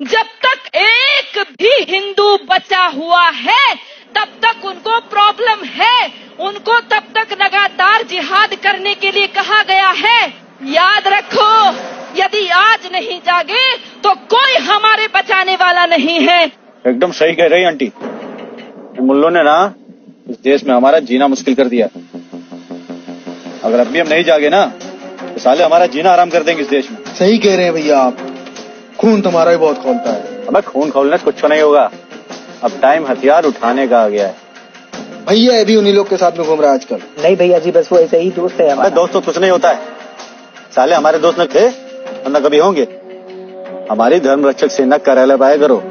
जब तक एक भी हिंदू बचा हुआ है तब तक उनको प्रॉब्लम है। उनको तब तक लगातार जिहाद करने के लिए कहा गया है। याद रखो, यदि आज नहीं जागे तो कोई हमारे बचाने वाला नहीं है। एकदम सही कह रही आंटी। इन मुल्लों ने ना इस देश में हमारा जीना मुश्किल कर दिया। अगर अब भी हम नहीं जागे ना तो साले हमारा जीना आराम कर देंगे इस देश में। सही कह रहे हैं भैया आप। खून तुम्हारा भी बहुत खोलता है। हमें खून खोलने से कुछ नहीं होगा। अब टाइम हथियार उठाने का आ गया है। भैया अभी उन्हीं लोग के साथ में घूम रहा है आजकल। नहीं भैया जी, बस वो ऐसे ही दोस्त है हमारा। दोस्त तो कुछ नहीं होता है। साले हमारे दोस्त न थे और न कभी होंगे। हमारी धर्म रक्षक सेना कार्यालय पाया करो।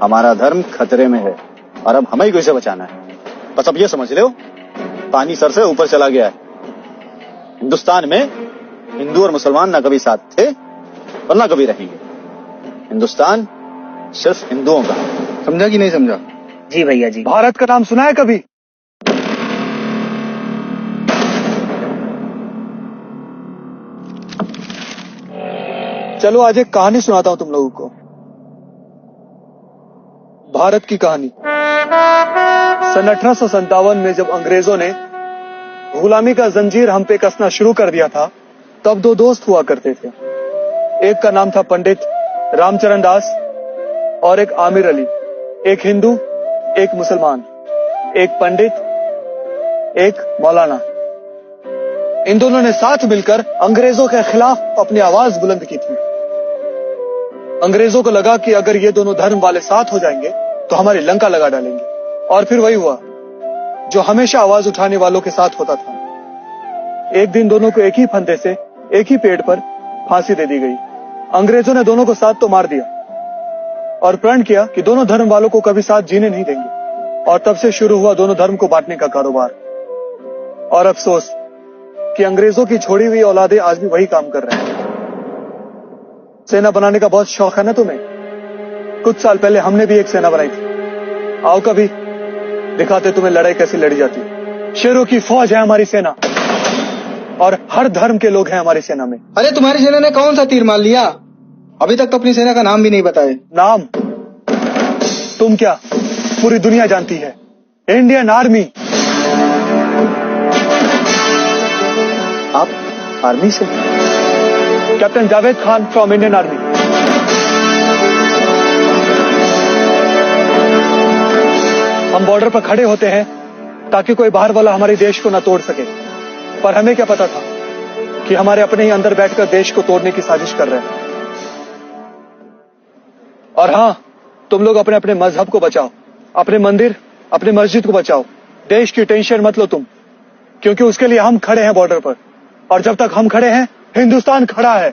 हमारा धर्म खतरे में है और अब हमें ही कैसे बचाना है। बस अब ये समझ लो, पानी सर से ऊपर चला गया है। हिंदुस्तान में हिंदू और मुसलमान न कभी साथ थे और न कभी रहेंगे। हिंदुस्तान सिर्फ हिंदुओं का। समझा कि नहीं समझा? जी भैया जी। भारत का नाम सुना है कभी? चलो आज एक कहानी सुनाता हूं तुम लोगों को। भारत की कहानी। सन 1857 में जब अंग्रेजों ने गुलामी का जंजीर हम पे कसना शुरू कर दिया था, तब दो दोस्त हुआ करते थे। एक का नाम था पंडित रामचरण दास और एक आमिर अली। एक हिंदू, एक मुसलमान, एक पंडित, एक मौलाना। इन दोनों ने साथ मिलकर अंग्रेजों के खिलाफ अपनी आवाज बुलंद की थी। अंग्रेजों को लगा कि अगर ये दोनों धर्म वाले साथ हो जाएंगे तो हमारी लंका लगा डालेंगे। और फिर वही हुआ जो हमेशा आवाज उठाने वालों के साथ होता था। एक दिन दोनों को एक ही फंदे से एक ही पेड़ पर फांसी दे दी गई। अंग्रेजों ने दोनों को साथ तो मार दिया और प्रण किया कि दोनों धर्म वालों को कभी साथ जीने नहीं देंगे। और तब से शुरू हुआ दोनों धर्म को बांटने का कारोबार। और अफसोस कि अंग्रेजों की छोड़ी हुई औलादे आज भी वही काम कर रहे हैं। सेना बनाने का बहुत शौक है ना तुम्हें? कुछ साल पहले हमने भी एक सेना बनाई थी। आओ कभी दिखाते तुम्हें लड़ाई कैसे लड़ी जाती है। शेरों की फौज है हमारी सेना और हर धर्म के लोग हैं हमारी सेना में। अरे तुम्हारी सेना ने कौन सा तीर मार लिया? अभी तक तो अपनी सेना का नाम भी नहीं बताए। नाम तुम क्या पूरी दुनिया जानती है। Indian army. आप आर्मी से? Captain Javed Khan from Indian army. हम बॉर्डर पर खड़े होते हैं ताकि कोई बाहर वाला हमारे देश को न तोड़ सके। पर हमें क्या पता था कि हमारे अपने ही अंदर बैठकर देश को तोड़ने की साजिश कर रहे हैं। और हां, तुम लोग अपने अपने मजहब को बचाओ, अपने मंदिर, अपने मस्जिद को बचाओ। देश की टेंशन मत लो तुम, क्योंकि उसके लिए हम खड़े हैं बॉर्डर पर। और जब तक हम खड़े हैं, हिंदुस्तान खड़ा है।